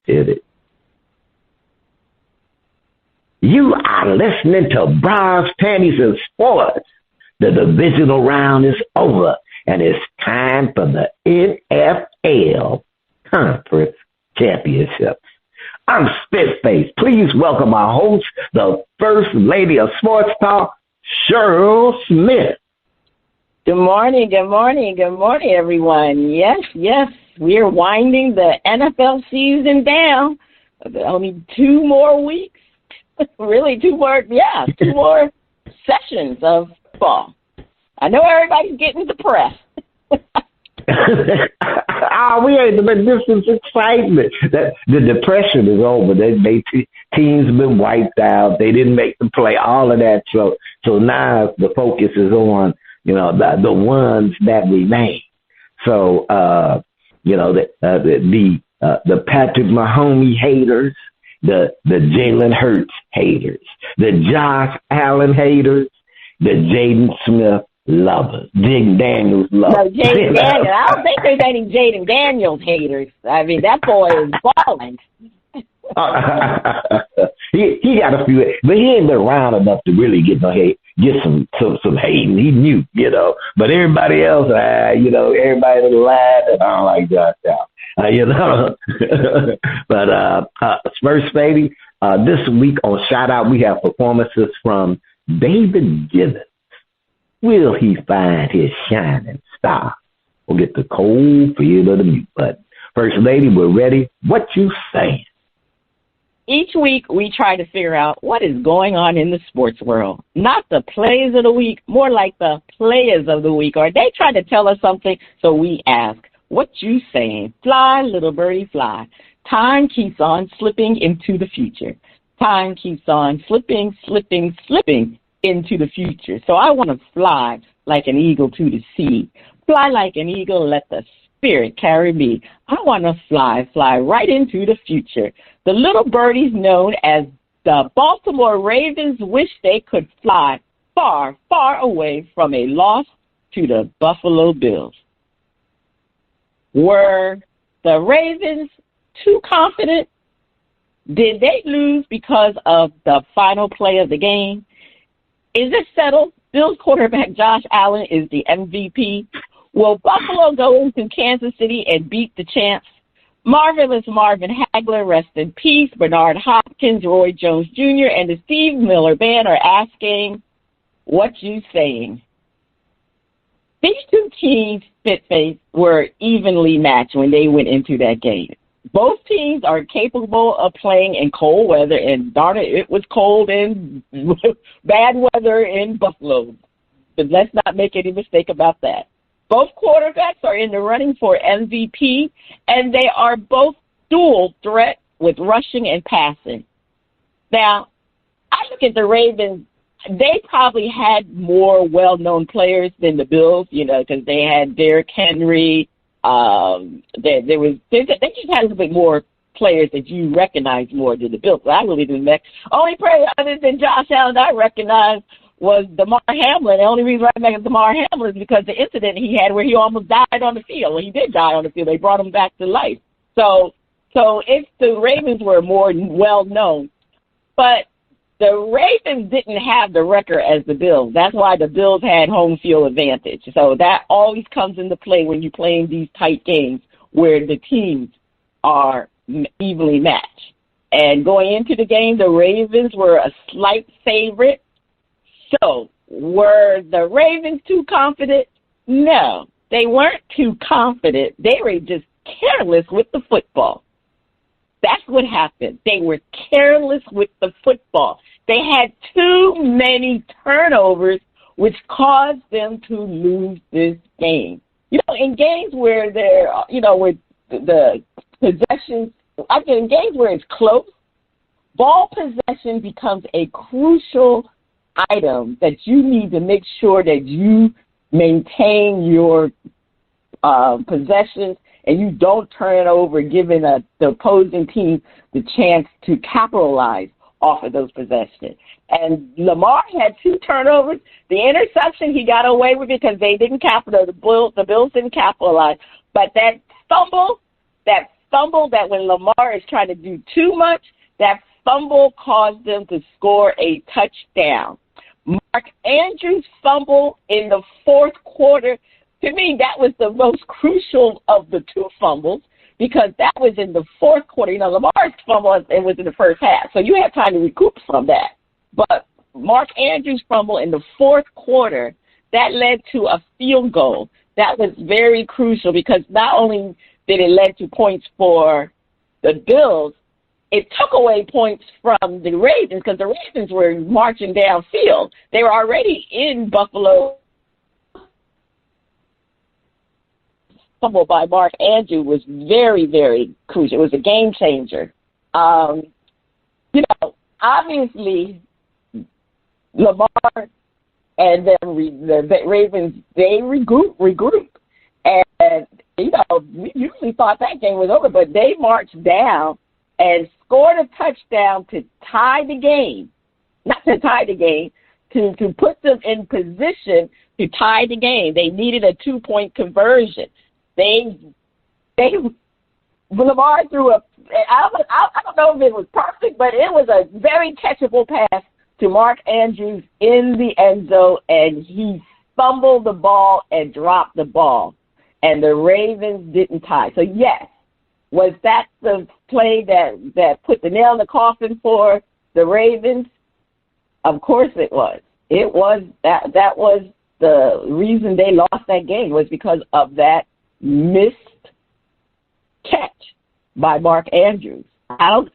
Hit it. You are listening to Bras, Panties, and Sports. The divisional round is over, and it's time for the NFL Conference Championships. I'm Spitface. Please welcome our host, the First Lady of Sports Talk, Cheryl Smith. Good morning, everyone. Yes, we're winding the NFL season down. Only 2 more weeks. Really, 2 more sessions of fall. I know everybody's getting depressed. We ain't, but this is excitement. The depression is over. Teams been wiped out. They didn't make the play. All of that. So now the focus is on the ones that remain. So the Patrick Mahomes haters, the Jalen Hurts haters, the Josh Allen haters, the Jaden Smith lovers, Jaden Daniels lovers. No, Jaden Daniels. I don't think there's any Jaden Daniels haters. I mean, that boy is balling. He got a few, but he ain't been around enough to really get some hating. He knew, but everybody else, everybody in the line that I don't like Josh Allen, But first, baby, this week on Shout Out, we have performances from David Givens. Will he find his shining star? We'll get the cold feel of the mute button. First Lady, we're ready. What you saying? Each week, we try to figure out what is going on in the sports world. Not the plays of the week, more like the players of the week. Or they try to tell us something, so we ask, what you saying? Fly, little birdie, fly. Time keeps on slipping into the future. Time keeps on slipping into the future. So I want to fly like an eagle to the sea. Fly like an eagle, let the spirit carry me. I want to fly right into the future. The little birdies known as the Baltimore Ravens wish they could fly far, far away from a loss to the Buffalo Bills. Were the Ravens too confident? Did they lose because of the final play of the game? Is it settled? Bills quarterback Josh Allen is the MVP. Will Buffalo go into Kansas City and beat the champs? Marvelous Marvin Hagler, rest in peace. Bernard Hopkins, Roy Jones Jr., and the Steve Miller Band are asking, what you saying? These 2 teams, Spitface, were evenly matched when they went into that game. Both teams are capable of playing in cold weather, and darn it, it was cold and bad weather in Buffalo. But let's not make any mistake about that. Both quarterbacks are in the running for MVP, and they are both dual threat with rushing and passing. Now, I look at the Ravens. They probably had more well-known players than the Bills, because they had Derrick Henry. They just had a little bit more players that you recognize more than the Bills. I really didn't. Only player other than Josh Allen I recognized was DeMar Hamlin. The only reason I recognize DeMar Hamlin is because the incident he had where he almost died on the field. Well, he did die on the field. They brought him back to life. So if the Ravens were more well-known, but the Ravens didn't have the record as the Bills. That's why the Bills had home field advantage. So that always comes into play when you're playing these tight games where the teams are evenly matched. And going into the game, the Ravens were a slight favorite. So were the Ravens too confident? No, they weren't too confident. They were just careless with the football. That's what happened. They were careless with the football. They had too many turnovers, which caused them to lose this game. In games where they're, where the possessions, in games where it's close, ball possession becomes a crucial item that you need to make sure that you maintain your possessions and you don't turn it over, giving the opposing team the chance to capitalize off of those possessions. And Lamar had 2 turnovers. The interception he got away with because they didn't capitalize. The Bills didn't capitalize. But that fumble that when Lamar is trying to do too much, that fumble caused them to score a touchdown. Mark Andrews' fumble in the fourth quarter, to me, that was the most crucial of the two fumbles because that was in the fourth quarter. You know, Lamar's fumble, it was in the first half, so you had time to recoup from that. But Mark Andrews' fumble in the fourth quarter, that led to a field goal. That was very crucial because not only did it lead to points for the Bills, it took away points from the Ravens because the Ravens were marching downfield. They were already in Buffalo. Fumble by Mark Andrews was very, very crucial. It was a game changer. You know, obviously, Lamar and then the Ravens, they regrouped. And, you know, we usually thought that game was over, but they marched down and scored a touchdown to tie the game. Not to tie the game, to put them in position to tie the game. They needed a 2-point conversion. Lamar threw I don't know if it was perfect, but it was a very catchable pass to Mark Andrews in the end zone, and he fumbled the ball and dropped the ball, and the Ravens didn't tie. So, yes, was that the play that put the nail in the coffin for the Ravens? Of course it was. It was that was the reason they lost that game was because of that missed catch by Mark Andrews. I don't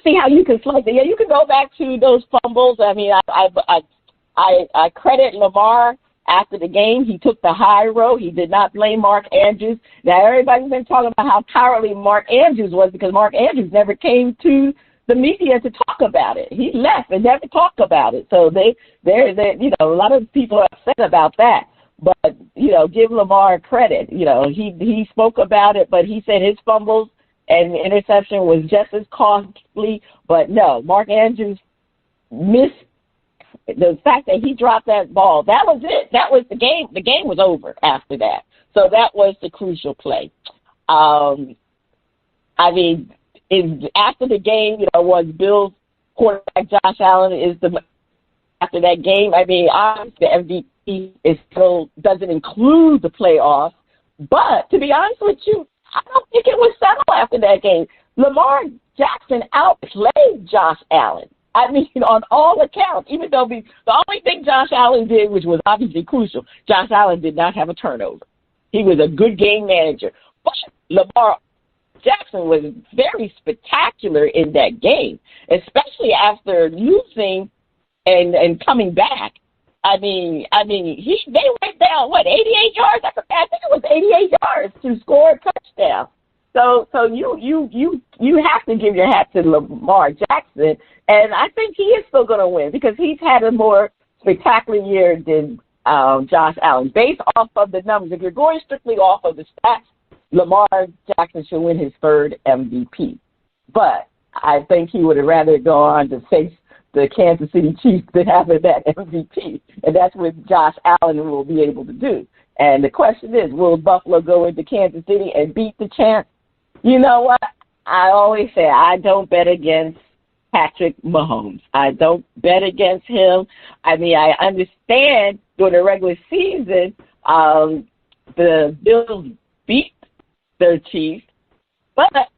see how you can slice it. Yeah, you can go back to those fumbles. I mean, I credit Lamar after the game. He took the high road. He did not blame Mark Andrews. Now everybody's been talking about how cowardly Mark Andrews was because Mark Andrews never came to the media to talk about it. He left and never talked about it. So they you know, a lot of people are upset about that. But, you know, give Lamar credit. You know, he spoke about it, but he said his fumbles and interception was just as costly. But, no, Mark Andrews missed the fact that he dropped that ball. That was it. That was the game. The game was over after that. So that was the crucial play. I mean, after the game, you know, was Bill's quarterback Josh Allen after that game, I mean, obviously the MVP still doesn't include the playoffs. But to be honest with you, I don't think it was settled after that game. Lamar Jackson outplayed Josh Allen. I mean, on all accounts, even though the only thing Josh Allen did, which was obviously crucial, Josh Allen did not have a turnover. He was a good game manager. But Lamar Jackson was very spectacular in that game, especially after losing and coming back. I mean, they went down 88 yards. I think it was 88 yards to score a touchdown. So you have to give your hat to Lamar Jackson, and I think he is still going to win because he's had a more spectacular year than Josh Allen. Based off of the numbers, if you're going strictly off of the stats, Lamar Jackson should win his third MVP. But I think he would have rather go on to face the Kansas City Chiefs than having that MVP, and that's what Josh Allen will be able to do. And the question is, will Buffalo go into Kansas City and beat the champs? You know what? I always say I don't bet against Patrick Mahomes. I don't bet against him. I mean, I understand during the regular season, the Bills beat their Chiefs, but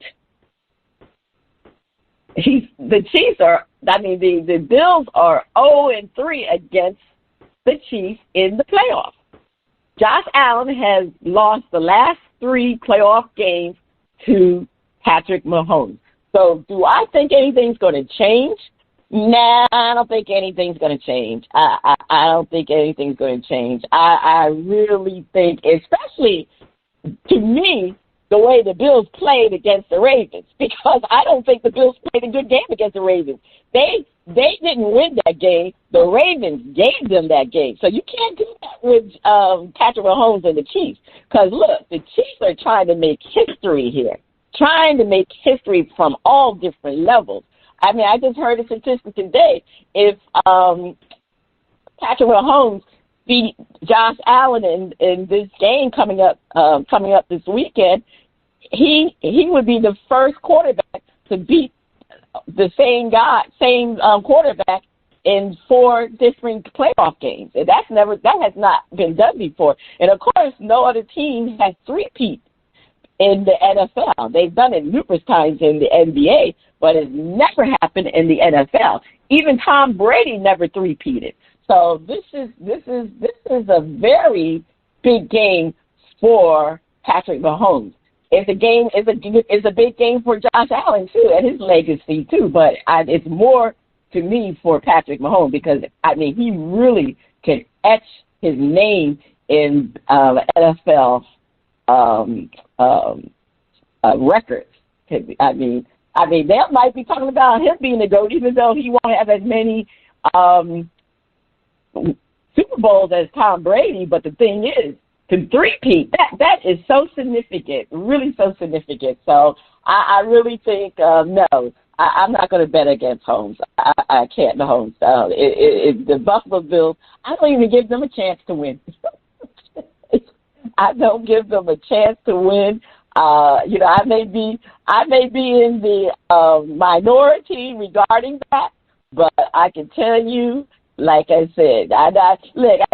the Bills are 0-3 against the Chiefs in the playoffs. Josh Allen has lost the last 3 playoff games to Patrick Mahomes. So do I think anything's going to change? Nah, I don't think anything's going to change. I don't think anything's going to change. I really think, especially to me, the way the Bills played against the Ravens, because I don't think the Bills played a good game against the Ravens. They didn't win that game. The Ravens gave them that game. So you can't do that with Patrick Mahomes and the Chiefs. Because, look, the Chiefs are trying to make history here, trying to make history from all different levels. I mean, I just heard a statistic today. If Patrick Mahomes beat Josh Allen in this game coming up this weekend, he would be the first quarterback to beat the same quarterback in 4 different playoff games. And that has not been done before. And of course, no other team has three-peat in the NFL. They've done it numerous times in the NBA, but it's never happened in the NFL. Even Tom Brady never three-peated. So this is a very big game for Patrick Mahomes. It's a big game for Josh Allen too, and his legacy too. But it's more to me for Patrick Mahomes because he really can etch his name in NFL records. They might be talking about him being the GOAT, even though he won't have as many Super Bowls as Tom Brady. But the thing is, to three-peat, that is so significant, really so significant. So I really think, no, I'm not going to bet against Holmes. I can't, Mahomes. The Buffalo Bills, I don't even give them a chance to win. I don't give them a chance to win. I may be in the minority regarding that, but I can tell you, like I said, I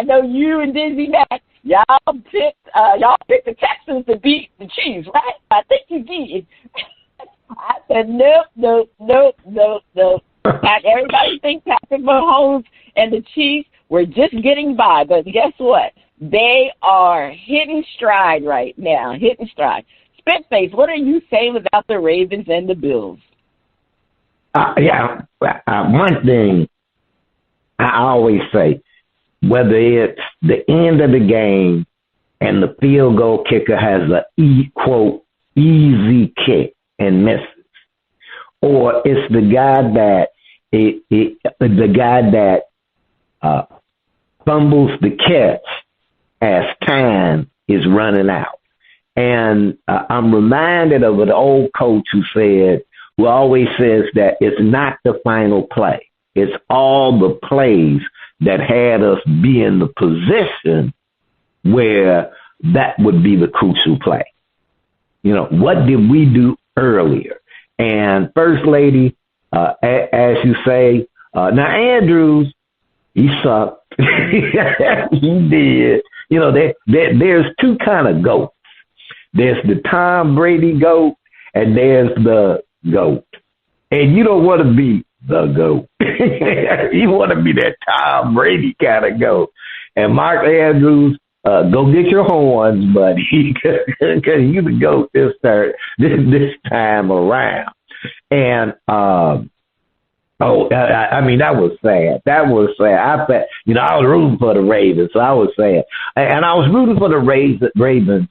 know you and Dizzy Mac, y'all picked the Texans to beat the Chiefs, right? I think you did. I said, nope. Everybody thinks Patrick Mahomes and the Chiefs were just getting by, but guess what? They are hitting stride right now, Spitface, what are you saying about the Ravens and the Bills? One thing I always say, whether it's the end of the game and the field goal kicker has quote, easy kick and misses, or it's the guy that fumbles the catch as time is running out. And I'm reminded of an old coach who always says that it's not the final play. It's all the plays that had us be in the position where that would be the crucial play. What did we do earlier? And First Lady, as you say, now Andrews, he sucked. He did. There's two kind of goats. There's the Tom Brady GOAT, and there's the GOAT. And you don't want to be the GOAT. You want to be that Tom Brady kind of GOAT. And Mark Andrews, go get your horns, buddy, because you the GOAT this time around. And that was sad. I was rooting for the Ravens, so I was sad. And I was rooting for the Ravens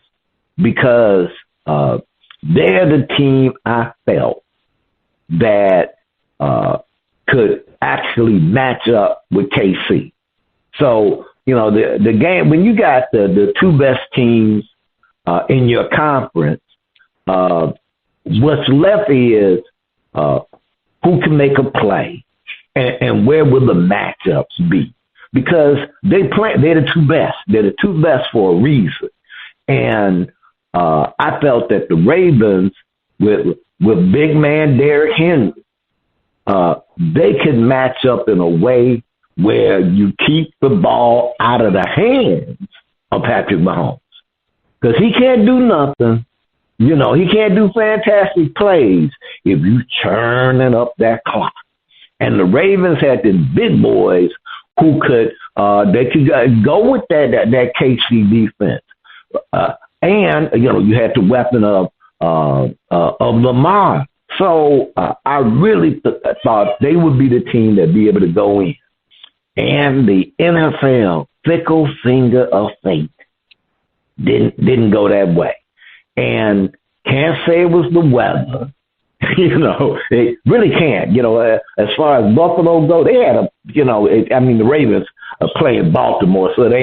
because they're the team I felt that could actually match up with KC. So, the game, when you got the two best teams in your conference, what's left is who can make a play and where will the matchups be? Because they're the two best. They're the two best for a reason. And I felt that the Ravens, with big man Derrick Henry, they could match up in a way where you keep the ball out of the hands of Patrick Mahomes. Because he can't do nothing. He can't do fantastic plays if you churning up that clock. And the Ravens had the big boys who could go with that KC defense. And you had the weapon of Lamar. So I really thought they would be the team that'd be able to go in. And the NFL, fickle finger of fate, didn't go that way. And can't say it was the weather. They really can't. As far as Buffalo go, they had the Ravens are playing Baltimore, so it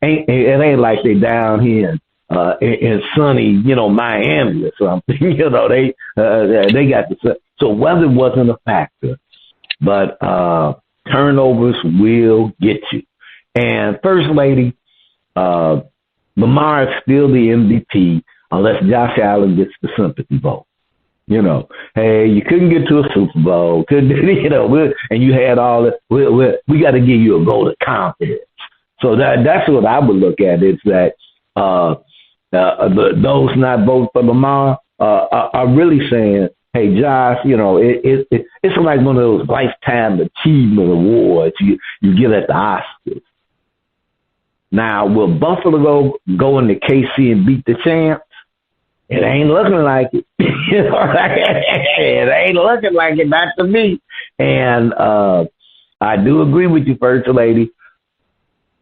ain't like they down here in sunny, Miami or something. They got so weather wasn't a factor, but turnovers will get you. And First Lady, Lamar is still the MVP. unless Josh Allen gets the sympathy vote. You know, hey, you couldn't get to a Super Bowl, couldn't, you know, and you had all this. We got to give you a vote of confidence. So that's what I would look at, is that those not voting for Lamar are really saying, hey, Josh, you know, it's like one of those lifetime achievement awards you get at the Oscars. Now, will Buffalo go into KC and beat the champs? It ain't looking like it. You know, it ain't looking like it, not to me. And I do agree with you, First Lady.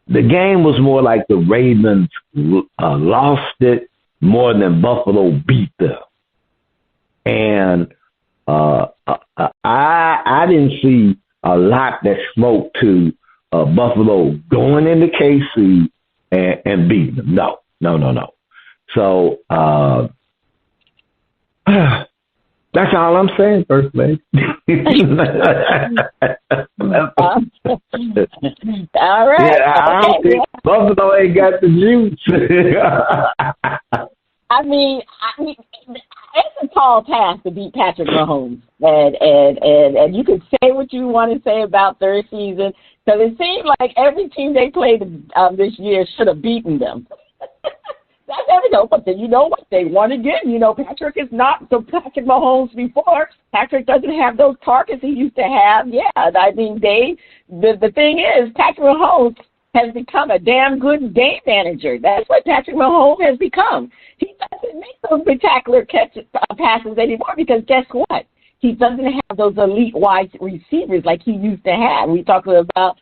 The game was more like the Ravens lost it more than Buffalo beat them. And I didn't see a lot that spoke to Buffalo going into KC and beating them. No. So that's all I'm saying, First Lady. All right. Yeah, I don't think Buffalo ain't got the juice. I mean, it's a tall task to beat Patrick Mahomes, and you can say what you want to say about their season, because it seemed like every team they played this year should have beaten them. That's everything, but then you know what? They won again. You know, Patrick is not the Patrick Mahomes before. Patrick doesn't have those targets he used to have. Yeah, I mean, the thing is, Patrick Mahomes has become a damn good game manager. That's what Patrick Mahomes has become. He doesn't make those spectacular passes anymore, because guess what? He doesn't have those elite wide receivers like he used to have. We talked about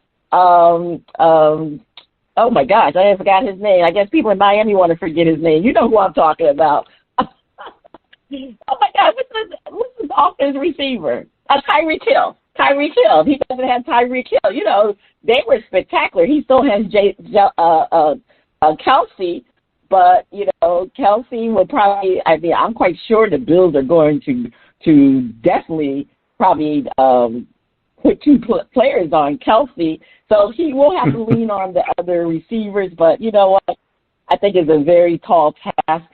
oh, my gosh, I forgot his name. I guess people in Miami want to forget his name. You know who I'm talking about. Oh, my God, what's his offensive receiver? Tyreek Hill. Tyreek Hill. He doesn't have Tyreek Hill. You know, they were spectacular. He still has Kelsey, but, you know, Kelsey will probably, I mean, I'm quite sure the Bills are going to definitely probably put two players on Kelsey. So he will have to lean on the other receivers, but you know what? I think it's a very tall task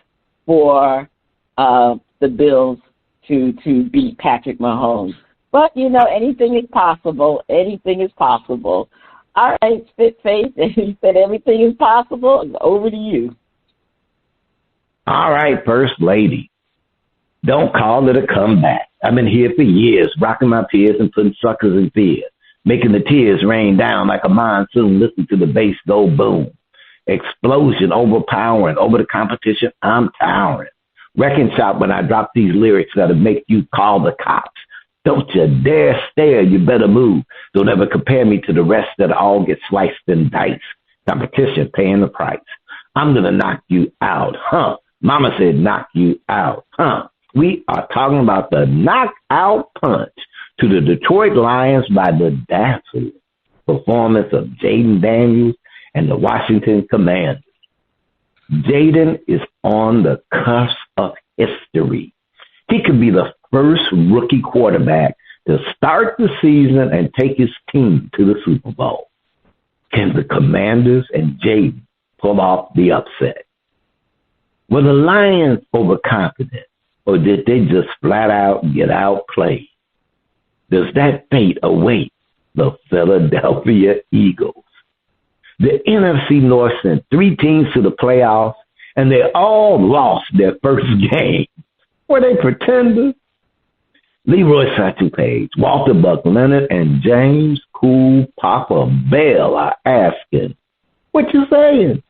for the Bills to beat Patrick Mahomes. But, you know, anything is possible. Anything is possible. All right, Spit Face, he said everything is possible. Over to you. All right, First Lady. Don't call it a comeback. I've been here for years, rocking my peers and putting suckers in fear, making the tears rain down like a monsoon. Listen to the bass go boom. Explosion, overpowering. Over the competition, I'm towering. Wrecking shop when I drop these lyrics that'll make you call the cops. Don't you dare stare, you better move. Don't ever compare me to the rest that all get sliced and diced. Competition paying the price. I'm gonna knock you out, huh? Mama said knock you out, huh? We are talking about the knockout punch to the Detroit Lions by the dazzling performance of Jaden Daniels and the Washington Commanders. Jaden is on the cusp of history. He could be the first rookie quarterback to start the season and take his team to the Super Bowl. Can the Commanders and Jaden pull off the upset? Were the Lions overconfident, or did they just flat out get outplayed? Does that fate await the Philadelphia Eagles? The NFC North sent 3 teams to the playoffs, and they all lost their first game. Were they pretenders? Leroy Satchel-Paige, Walter Buck-Leonard, and James Cool Papa Bell are asking, what you saying?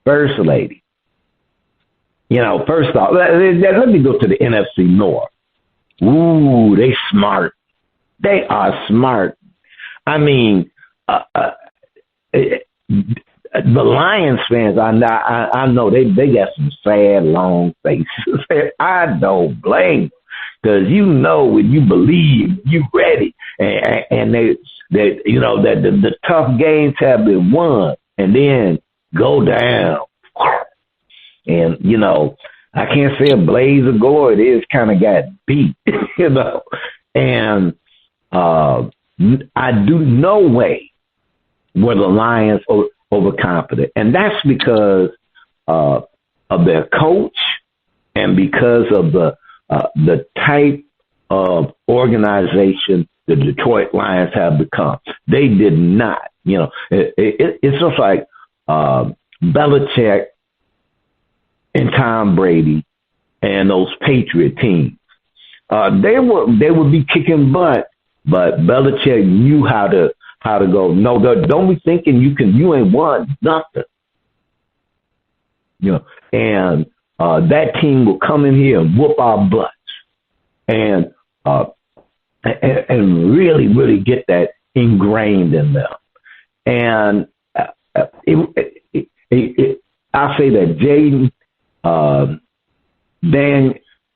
First Lady. You know, first off, let me go to the NFC North. Ooh, they smart. They are smart. I mean, the Lions fans, I know they got some sad, long faces. I don't blame them, because you know when you believe, you ready, and they you know that the tough games have been won, and then go down, and you know I can't say a blaze of glory. It is kind of got beat, you know, and I do no way were the Lions overconfident. And that's because of their coach and because of the type of organization the Detroit Lions have become. They did not, it's just like Belichick and Tom Brady and those Patriot teams. They would be kicking butt, but Belichick knew how to go. No, don't be thinking you ain't won nothing. And that team will come in here and whoop our butts, and really, really get that ingrained in them. And I'll say that Jaden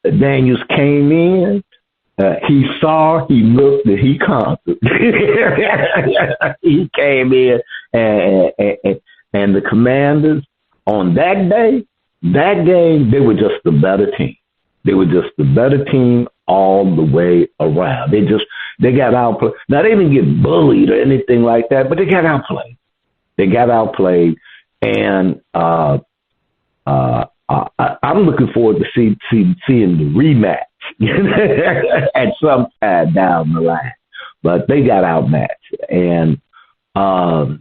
Daniels came in. He saw, he looked, and he conquered. He came in, and the Commanders on that day, that game, they were just the better team. They were just the better team all the way around. They got outplayed. Now, they didn't get bullied or anything like that, but they got outplayed. And I'm looking forward to seeing the rematch at some time down the line. But they got outmatched. And, wow.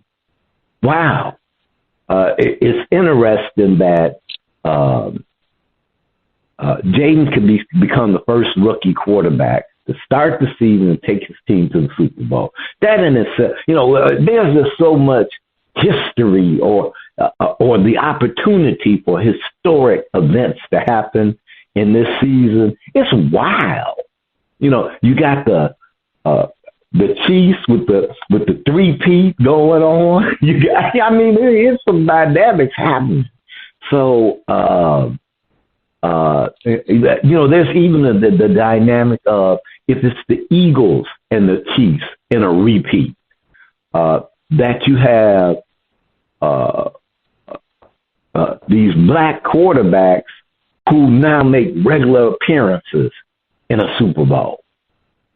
It's interesting that Jaden could become the first rookie quarterback to start the season and take his team to the Super Bowl. That in itself, there's just so much history or the opportunity for historic events to happen in this season. It's wild. You got the Chiefs with the three-peat going on. There's some dynamics happening. So, there's even the dynamic of if it's the Eagles and the Chiefs in a repeat, that you have these black quarterbacks who now make regular appearances in a Super Bowl.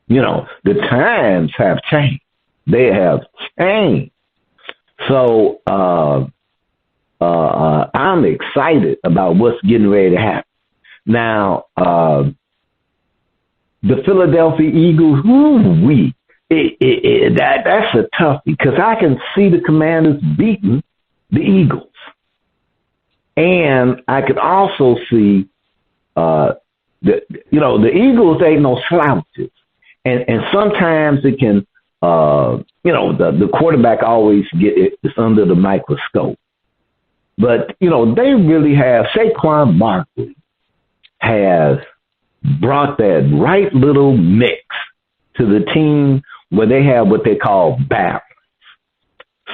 The times have changed. They have changed. So I'm excited about what's getting ready to happen. Now, the Philadelphia Eagles, that's a toughie because I can see the Commanders beating the Eagles. And I could also see, the Eagles ain't no slouches. And sometimes it can, the quarterback always it's under the microscope. But, they really have, Saquon Barkley has brought that right little mix to the team where they have what they call balance.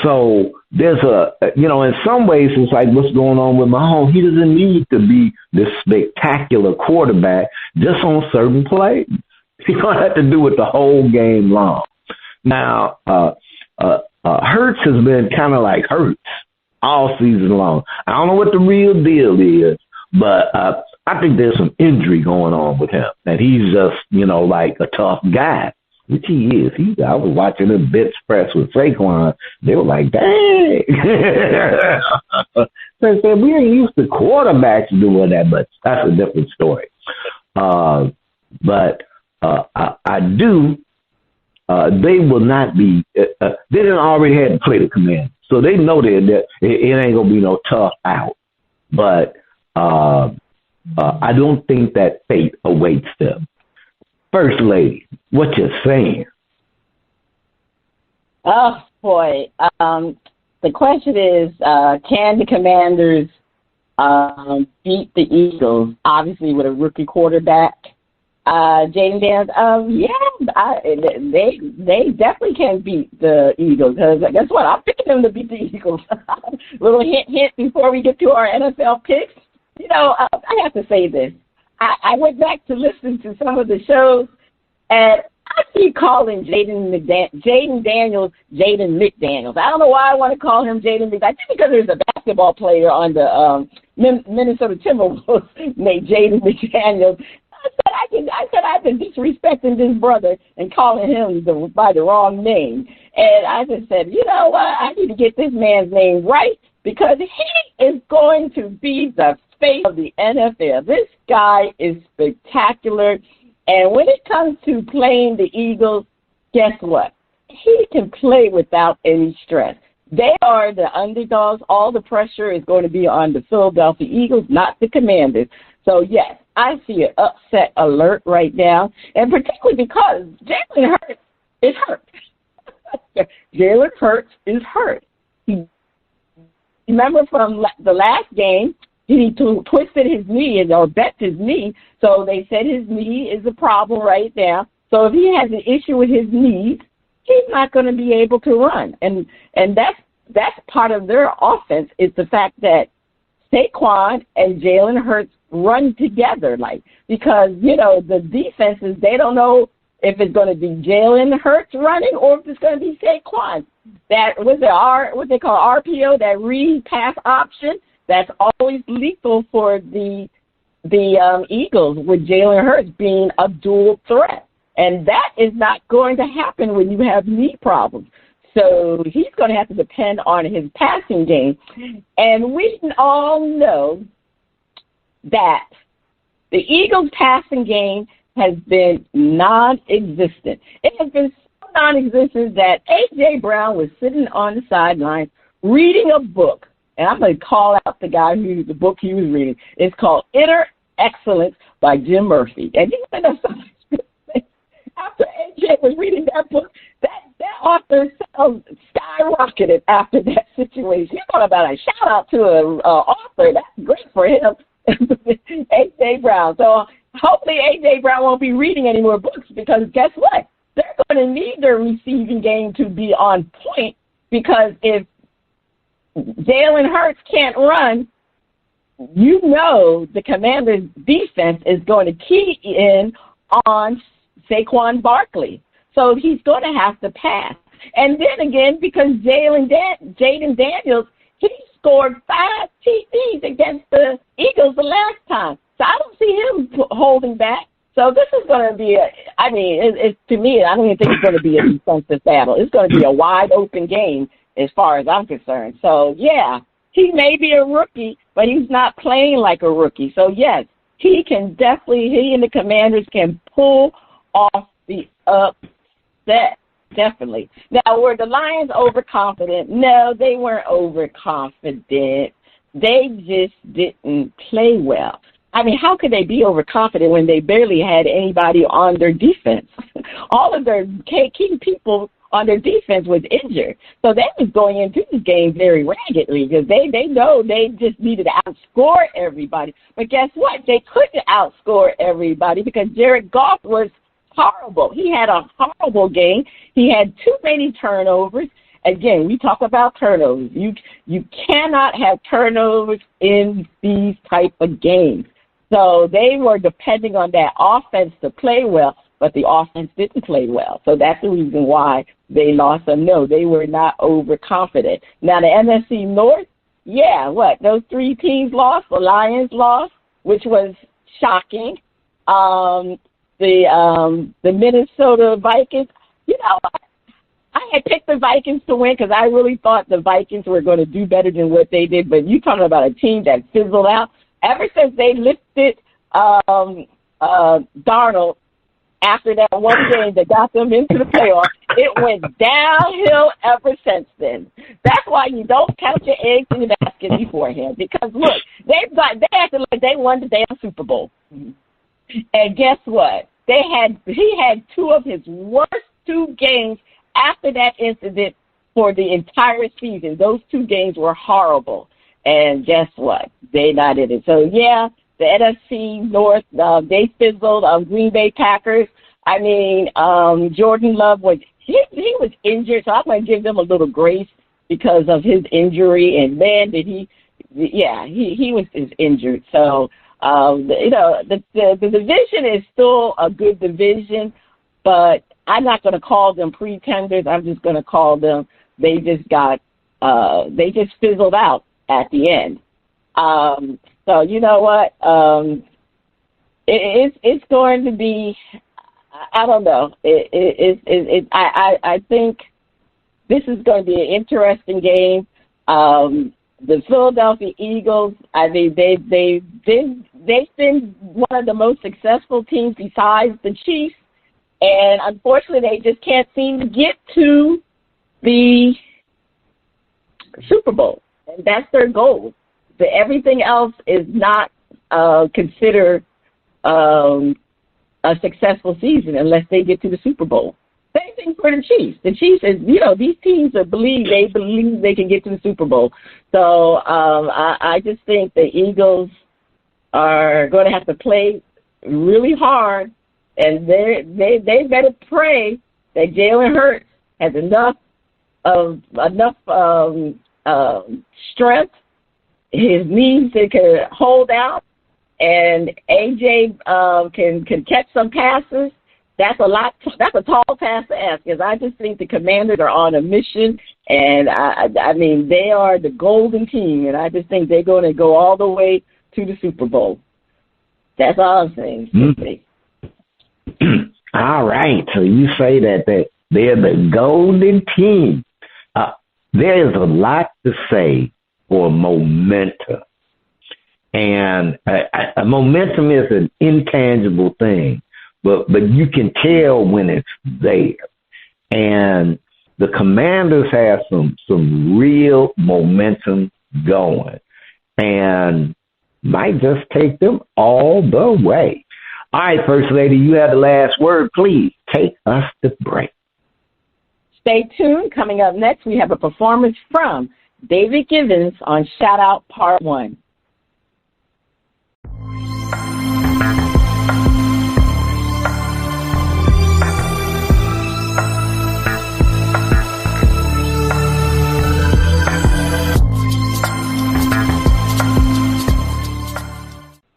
So there's in some ways it's like what's going on with Mahomes. He doesn't need to be this spectacular quarterback just on certain plays. You don't have to do it the whole game long. Now, Hurts has been kind of like Hurts all season long. I don't know what the real deal is, but I think there's some injury going on with him. And he's just, like a tough guy, which he is. I was watching him bench press with Saquon. They were like, dang. So we ain't used to quarterbacks doing that, but that's a different story. But I do. They will not be. They didn't already had to play the Commanders, so they know that it ain't gonna be no tough out. But I don't think that fate awaits them. First Lady, what you saying? Oh boy, the question is, can the Commanders beat the Eagles? Obviously, with a rookie quarterback. Jaden Daniels, they definitely can beat the Eagles. Because guess what? I'm picking them to beat the Eagles. Little hint before we get to our NFL picks. I have to say this. I went back to listen to some of the shows, and I keep calling Jaden Daniels Jaden McDaniels. I don't know why I want to call him Jaden McDaniels. I think because there's a basketball player on the Minnesota Timberwolves named Jaden McDaniels. I said I've been disrespecting this brother and calling him by the wrong name. And I just said, you know what? I need to get this man's name right because is going to be the face of the NFL. This guy is spectacular. And when it comes to playing the Eagles, guess what? He can play without any stress. They are the underdogs. All the pressure is going to be on the Philadelphia Eagles, not the Commanders. So, yes, I see an upset alert right now, and particularly because Jalen Hurts is hurt. Jalen Hurts is hurt. Remember from the last game, he twisted his knee or bent his knee, so they said his knee is a problem right now. So if he has an issue with his knees, he's not going to be able to run. And that's part of their offense is the fact that Saquon and Jalen Hurts run together, because, the defenses, they don't know if it's going to be Jalen Hurts running or if it's going to be Saquon. That was what they call RPO, that read pass option, that's always lethal for the Eagles, with Jalen Hurts being a dual threat. And that is not going to happen when you have knee problems. So he's going to have to depend on his passing game. And we all know that the Eagles' passing game has been non-existent. It has been so non-existent that A.J. Brown was sitting on the sidelines reading a book. And I'm going to call out the book he was reading. It's called Inner Excellence by Jim Murphy. And you know something? After AJ was reading that book, that author skyrocketed after that situation. You thought about a shout out to an author. That's great for him, AJ Brown. So hopefully AJ Brown won't be reading any more books, because guess what? They're going to need their receiving game to be on point, because if Jalen Hurts can't run, the Commanders' defense is going to key in on Saquon Barkley. So he's going to have to pass. And then again, because Jaden Daniels, he scored 5 TDs against the Eagles the last time. So I don't see him holding back. So this is going to be to me, I don't even think it's going to be a defensive battle. It's going to be a wide open game as far as I'm concerned. So, yeah, he may be a rookie, but he's not playing like a rookie. So, yes, he and the Commanders can pull off the upset, definitely. Now, were the Lions overconfident? No, they weren't overconfident. They just didn't play well. I mean, how could they be overconfident when they barely had anybody on their defense? All of their key people on their defense was injured. So they was going into this game very raggedly, because they know they just needed to outscore everybody. But guess what? They couldn't outscore everybody because Jared Goff was horrible. He had a horrible game. He had too many turnovers. Again, we talk about turnovers. You cannot have turnovers in these type of games. So they were depending on that offense to play well, but the offense didn't play well. So that's the reason why they lost. So, no, they were not overconfident. Now, the NFC North, those 3 teams lost. The Lions lost, which was shocking. The Minnesota Vikings, I had picked the Vikings to win because I really thought the Vikings were going to do better than what they did. But you're talking about a team that fizzled out. Ever since they lifted Darnold after that one game that got them into the playoffs, it went downhill ever since then. That's why you don't count your eggs in the basket beforehand. Because look, they acted like they won the damn Super Bowl. And guess what? He had 2 of his worst 2 games after that incident for the entire season. Those 2 games were horrible. And guess what? They not in it. So, yeah, the NFC North, they fizzled. Green Bay Packers, Jordan Love was injured, so I'm going to give them a little grace because of his injury. And, man, he was injured. So, the division is still a good division, but I'm not going to call them pretenders. I'm just going to call them they just fizzled out at the end. So you know what? It's going to be. I don't know. I think this is going to be an interesting game. the Philadelphia Eagles, I mean, they've been one of the most successful teams besides the Chiefs, and unfortunately, they just can't seem to get to the Super Bowl, and that's their goal. But everything else is not considered a successful season unless they get to the Super Bowl. Same thing for the Chiefs. The Chiefs is, these teams believe they can get to the Super Bowl. So I just think the Eagles are going to have to play really hard, and they better pray that Jalen Hurts has enough strength, his knees that can hold out, and AJ can catch some passes. That's a tall task to ask, because I just think the Commanders are on a mission, and I mean, they are the golden team, and I just think they're going to go all the way to the Super Bowl. That's all I'm saying. All right, so you say that they're the golden team. There is a lot to say for momentum, and momentum is an intangible thing. But you can tell when it's there. And the Commanders have some real momentum going, and might just take them all the way. All right, First Lady, you have the last word. Please take us to break. Stay tuned. Coming up next, we have a performance from David Givens on Shout Out Part 1.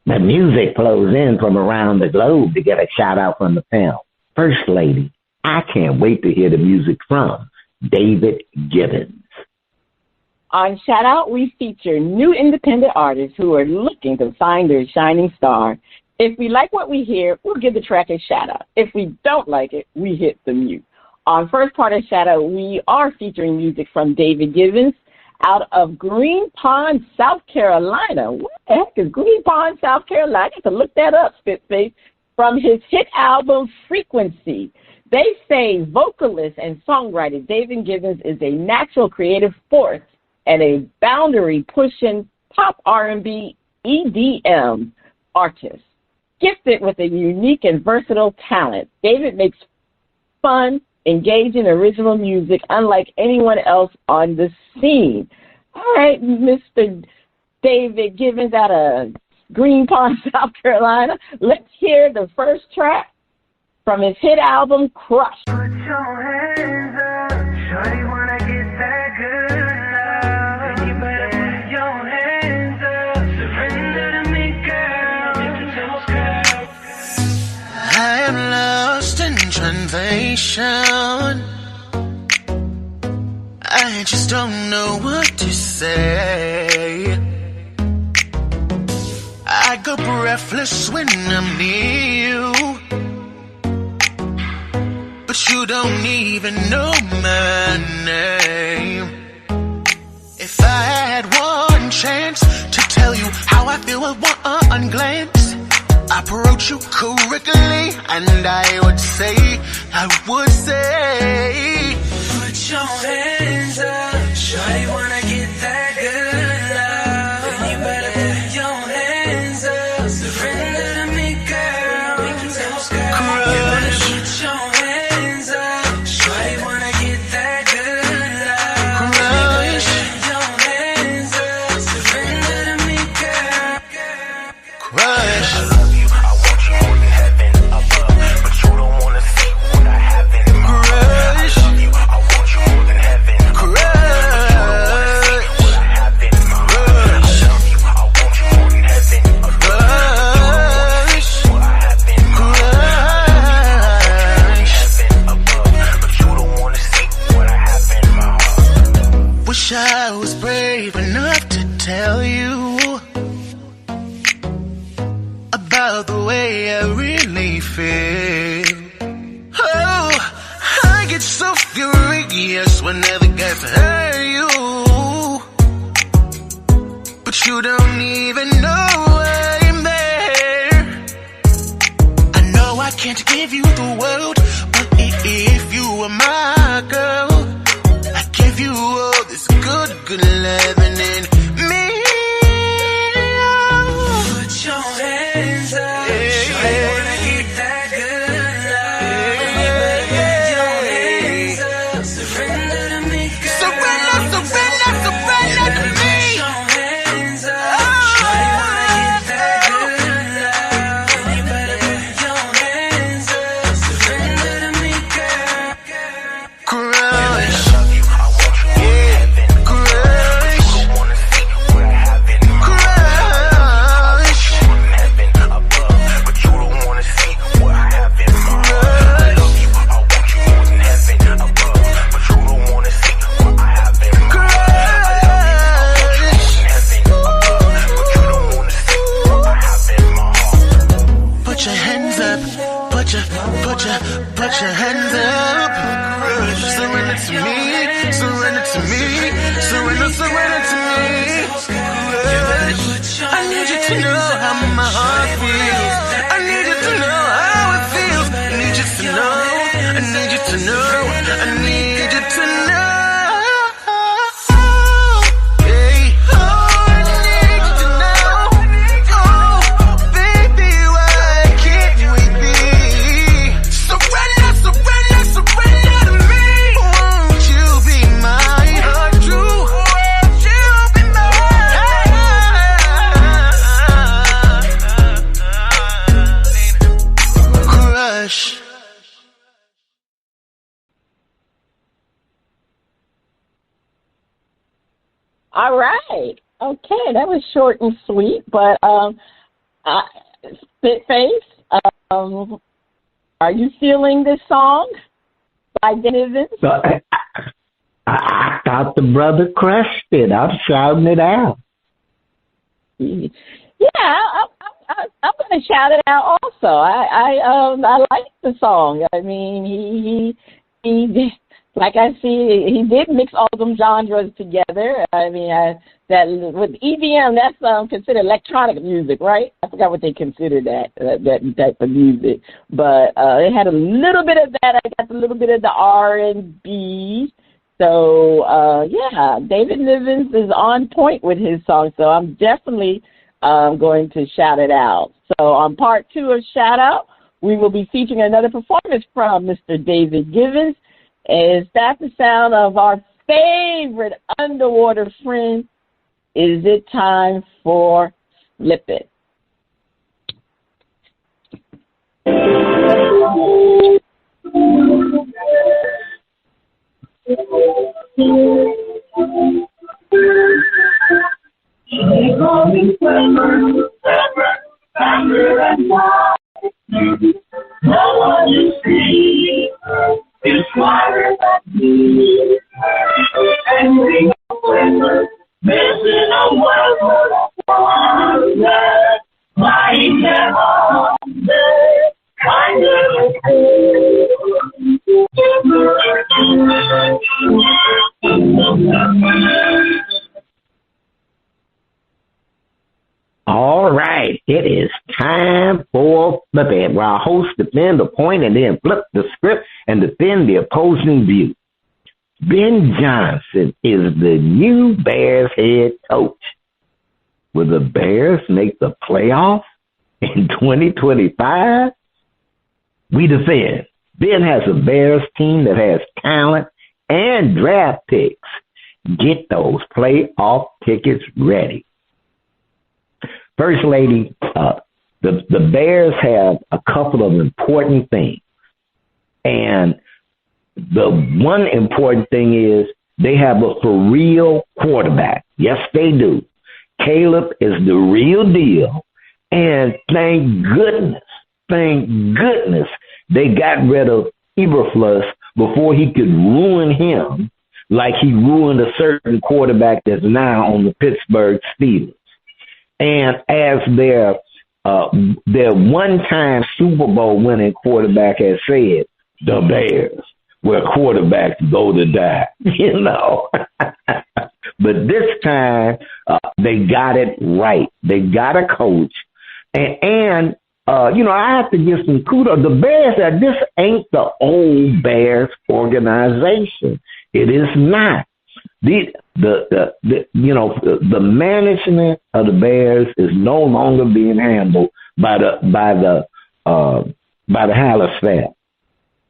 The music flows in from around the globe to get a shout out from the panel. First Lady, I can't wait to hear the music from David Givens. On Shout Out, we feature new independent artists who are looking to find their shining star. If we like what we hear, we'll give the track a shout out. If we don't like it, we hit the mute. On first part of Shout Out, we are featuring music from David Givens out of Green Pond, South Carolina. What the heck is Green Pond, South Carolina? I got to look that up, Spitface. From his hit album, Frequency. They say vocalist and songwriter David Givens is a natural creative force and a boundary-pushing pop R&B EDM artist. Gifted with a unique and versatile talent, David makes fun, engaging, original music unlike anyone else on the scene. All right, Mr. David Givens out of Green Pond, South Carolina. Let's hear the first track from his hit album, Crush. Put your hands up, shawty wanna get that good love. And you better put your hands up, surrender to me, girl. I am lost in translation. I just don't know what to say. I go breathless when I'm near you, but you don't even know my name. If I had one chance to tell you how I feel with one glance, approach you correctly, and I would say, put your hands up, shawty wanna get that good love. And you better put your hands up, surrender to me, girl. Crush. You better put your hands up, shawty wanna get that good love. Crush. Put your hands up, surrender to me, girl. Crush. I love you, I want you more than heaven above, but you don't wanna see what I have in my heart. I love you, I want you more than heaven above, but you don't wanna see what I have in my heart. I love you, I want you more than heaven above, but you don't wanna see what I have in my heart. But you don't wanna see what I have in my heart. Wish I was brave enough to tell you about the way I really feel. Oh, I get so furious whenever guys hurt you. you don't even know I'm there. I know I can't give you the world, but if you were my girl, I give you all this good loving in me. Put your hands up, I wanna get that good love. You better put your hands up, surrender to me, girl. Surrender to me. Put your hands up, I wanna get that good love. You better put your hands up, surrender to me, girl. Crush. Put your hands up. Surrender to me. Surrender to me. Surrender to me. I need you to know how my heart feels. I need you to know how it feels. I need you to know. I need you to know. I need you to know. All right. Okay, that was short and sweet, but Spitface, are you feeling this song by Denison? I thought the brother crushed it. I'm shouting it out. Yeah, I'm going to shout it out also. I like the song. I mean, he like I see, he did mix all them genres together. I mean, that with EDM, that's considered electronic music, right? I forgot what they consider that type of music. But it had a little bit of that. I got a little bit of the R&B. So, yeah, David Nivens is on point with his song. So I'm definitely going to shout it out. So on part 2 of Shout Out, we will be featuring another performance from Mr. David Givens. Is that the sound of our favorite underwater friend? Is it time for Flip It? No one you see is smarter than me. And we are missing a world of wonder. Lying there on the kind All right, it is time for Flip It, where our host defend the point and then flip the script and defend the opposing view. Ben Johnson is the new Bears head coach. Will the Bears make the playoffs in 2025? We defend. Ben has a Bears team that has talent and draft picks. Get those playoff tickets ready. First Lady, the Bears have a couple of important things. And the one important thing is they have a for real quarterback. Yes, they do. Caleb is the real deal. And thank goodness, they got rid of Eberflus before he could ruin him like he ruined a certain quarterback that's now on the Pittsburgh Steelers. And as their one-time Super Bowl winning quarterback has said, the Bears where quarterbacks go to die, you know. But this time, they got it right. They got a coach. And you know, I have to give some kudos. The Bears, this ain't the old Bears organization. It is not. The you know, the management of the Bears is no longer being handled by the Haller staff.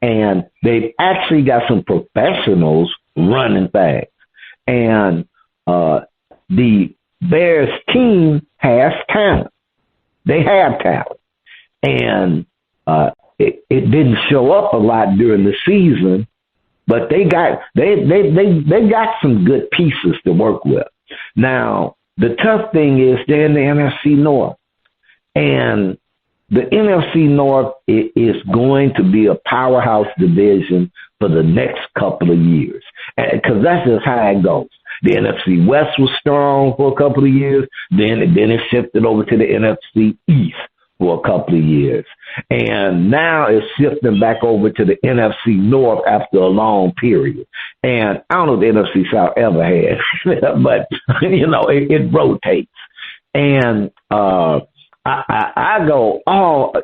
And they've actually got some professionals running things. And the Bears team has talent. They have talent. And it didn't show up a lot during the season, but they got some good pieces to work with. Now, the tough thing is they're in the NFC North. And the NFC North is going to be a powerhouse division for the next couple of years, because that's just how it goes. The NFC West was strong for a couple of years, then it shifted over to the NFC East for a couple of years, and now it's shifting back over to the NFC North after a long period. And I don't know if the NFC South ever had, but you know it rotates. And I go,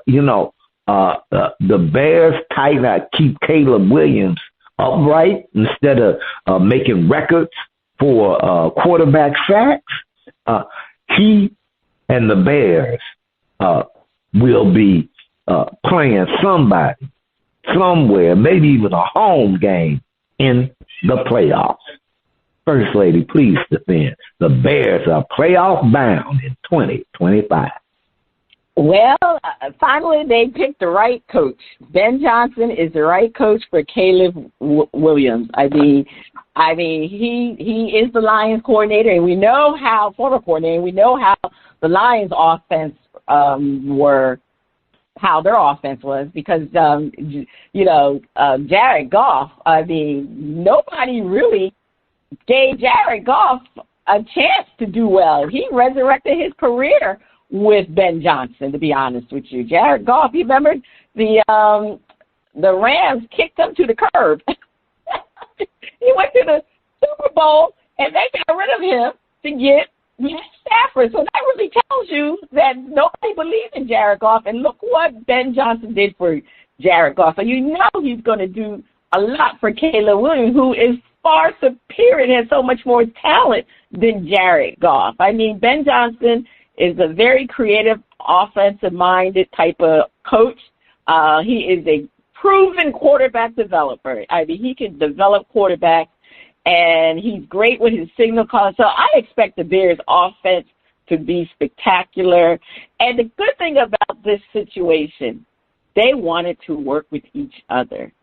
you know, the Bears tighten out, keep Caleb Williams upright instead of making records for quarterback sacks. He and the Bears will be playing somebody, somewhere, maybe even a home game in the playoffs. First Lady, please defend. The Bears are playoff bound in 2025. Well, finally they picked the right coach. Ben Johnson is the right coach for Caleb Williams. I mean, he is the Lions coordinator, and we know how former coordinator. And we know how the Lions' offense how their offense was, because you know, Jared Goff. I mean, nobody really gave Jared Goff a chance to do well. He resurrected his career with Ben Johnson, to be honest with you. Jared Goff, you remember the Rams kicked him to the curb. He went to the Super Bowl, and they got rid of him to get Stafford. So that really tells you that nobody believed in Jared Goff, and look what Ben Johnson did for Jared Goff. So you know he's going to do a lot for Caleb Williams, who is far superior and has so much more talent than Jared Goff. I mean, Ben Johnson is a very creative, offensive-minded type of coach. He is a proven quarterback developer. I mean, he can develop quarterbacks, and he's great with his signal calls. So I expect the Bears' offense to be spectacular. And the good thing about this situation, they wanted to work with each other.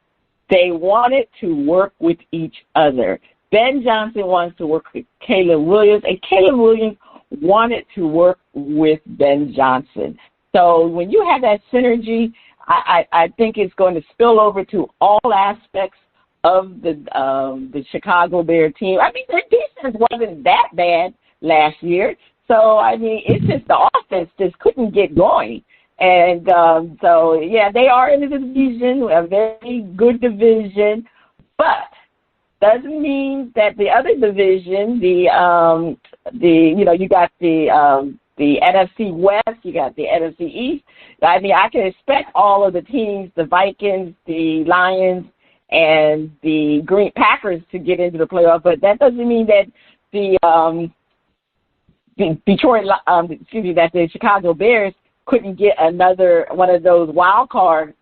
They wanted to work with each other. Ben Johnson wants to work with Caleb Williams, and Caleb Williams wanted to work with Ben Johnson. So when you have that synergy, I think it's going to spill over to all aspects of the Chicago Bear team. I mean, their defense wasn't that bad last year. So, I mean, it's just the offense just couldn't get going. And so, yeah, they are in the division, a very good division, but doesn't mean that the other division, you know, you got the NFC West, you got the NFC East. I mean, I can expect all of the teams, the Vikings, the Lions, and the Green Packers to get into the playoff, but that doesn't mean that the Chicago Bears couldn't get another one of those wild card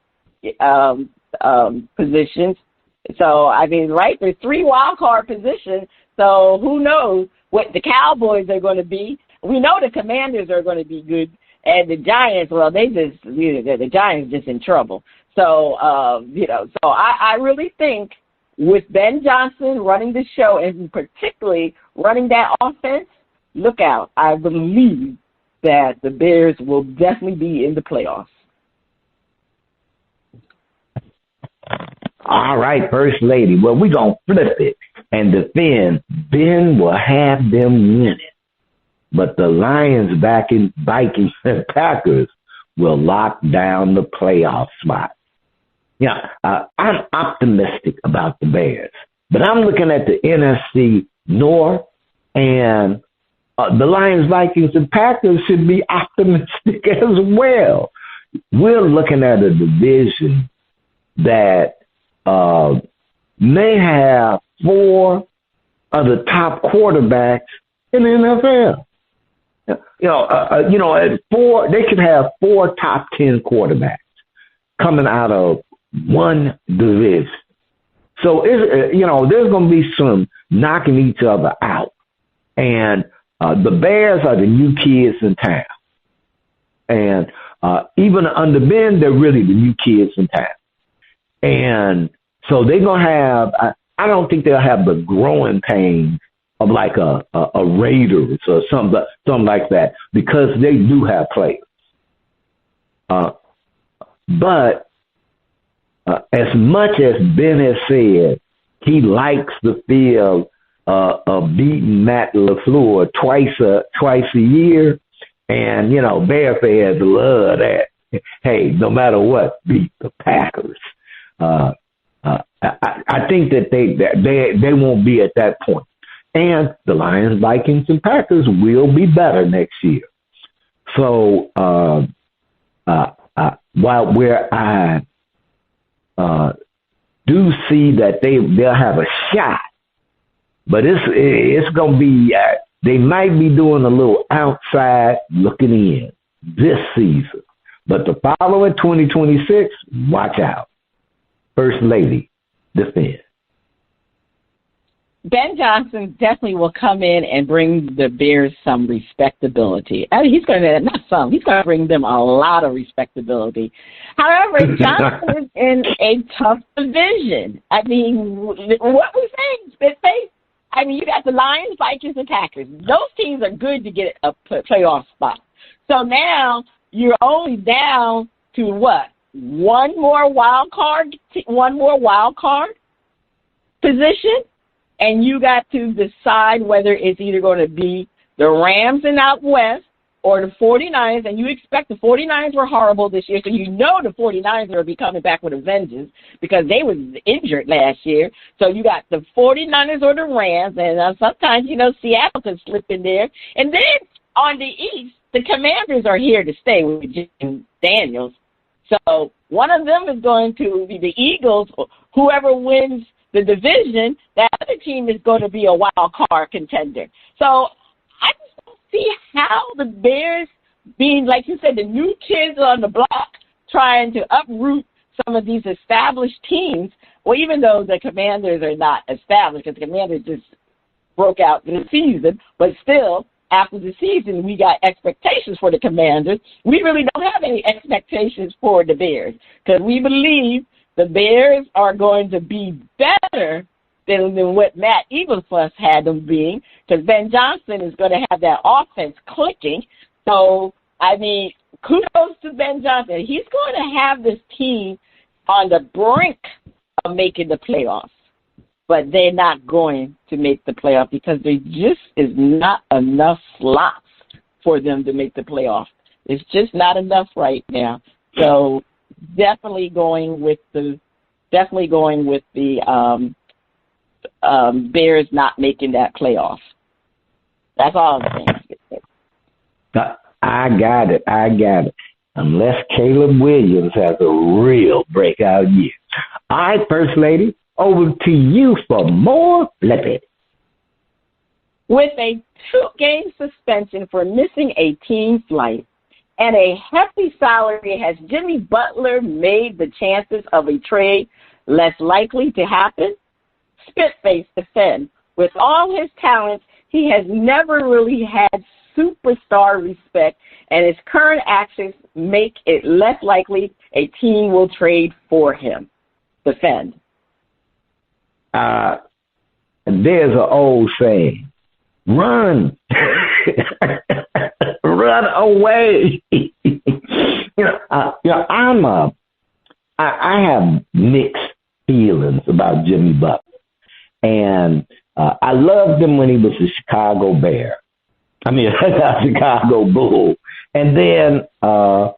positions. So, I mean, right, there's 3 wild card positions, so who knows what the Cowboys are going to be. We know the Commanders are going to be good, and the Giants, well, the Giants just in trouble. So, you know, so I really think with Ben Johnson running the show, and particularly running that offense, look out. I believe that the Bears will definitely be in the playoffs. All right, First Lady. Well, we're going to flip it and defend. Ben will have them win it. But the Lions, Vikings, and Packers will lock down the playoff spot. Yeah, I I'm optimistic about the Bears, but I'm looking at the NFC North, and the Lions, Vikings, and Packers should be optimistic as well. We're looking at a division that may have 4 of the top quarterbacks in the NFL. At 4, they could have 4 top 10 quarterbacks coming out of one division. So there's going to be some knocking each other out, and the Bears are the new kids in town, and even under Ben, they're really the new kids in town, and so they're gonna have. I don't think they'll have the growing pains of like a Raiders or something like that, because they do have players. But as much as Ben has said he likes the feel of beating Matt LaFleur twice a year, and Bear fans love that. Hey, no matter what, beat the Packers. I think that they won't be at that point. And the Lions, Vikings, and Packers will be better next year. So where I do see that they'll have a shot, but it's going to be they might be doing a little outside looking in this season. But the following 2026, watch out. First Lady, defend. Ben Johnson definitely will come in and bring the Bears some respectability. I mean, he's going to bring them a lot of respectability. However, Johnson is in a tough division. I mean, what we saying, Spitface? I mean, you got the Lions, Vikings, and Packers. Those teams are good to get a playoff spot. So now you're only down to what? One more wild card position, and you got to decide whether it's either going to be the Rams in out west or the 49ers, and you expect the 49ers were horrible this year, so you know the 49ers will be coming back with a vengeance because they were injured last year. So you got the 49ers or the Rams, and sometimes, Seattle can slip in there. And then on the East, the Commanders are here to stay with Jim Daniels. So one of them is going to be the Eagles. Whoever wins the division, that other team is going to be a wild card contender. So I just don't see how the Bears, being, like you said, the new kids on the block, trying to uproot some of these established teams. Well, even though the Commanders are not established, because the Commanders just broke out this season, but still, after the season, we got expectations for the Commanders. We really don't have any expectations for the Bears because we believe the Bears are going to be better than what Matt Eaglefuss had them being, because Ben Johnson is going to have that offense clicking. So, I mean, kudos to Ben Johnson. He's going to have this team on the brink of making the playoffs. But they're not going to make the playoff because there just is not enough slots for them to make the playoff. It's just not enough right now. So definitely going with the Bears not making that playoff. That's all I'm saying. I got it. Unless Caleb Williams has a real breakout year. All right, First Lady. Over to you for more flipping. With a 2-game suspension for missing a team flight and a hefty salary, has Jimmy Butler made the chances of a trade less likely to happen? Spitface defend. With all his talents, he has never really had superstar respect, and his current actions make it less likely a team will trade for him. Defend. There's an old saying, run, run away. I have mixed feelings about Jimmy Butler, and I loved him when he was a Chicago Bear. I mean, a Chicago Bull. And then I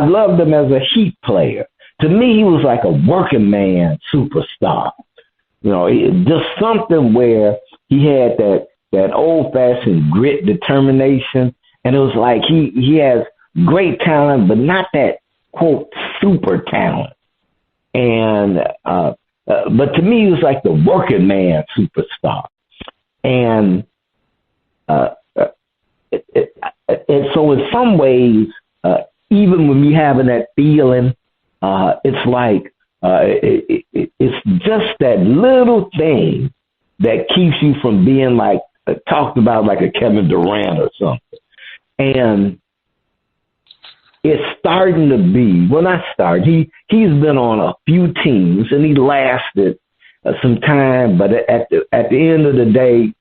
loved him as a Heat player. to me, he was like a working man superstar. You know, just something where he had that old fashioned grit, determination, and it was like he has great talent, but not that quote super talent. And but to me, he was like the working man superstar. And and so in some ways, even when you having that feeling, it's like it's just that little thing that keeps you from being like talked about like a Kevin Durant or something. And it's starting to be, well, not start. He's been on a few teams and he lasted some time, but at the end of the day,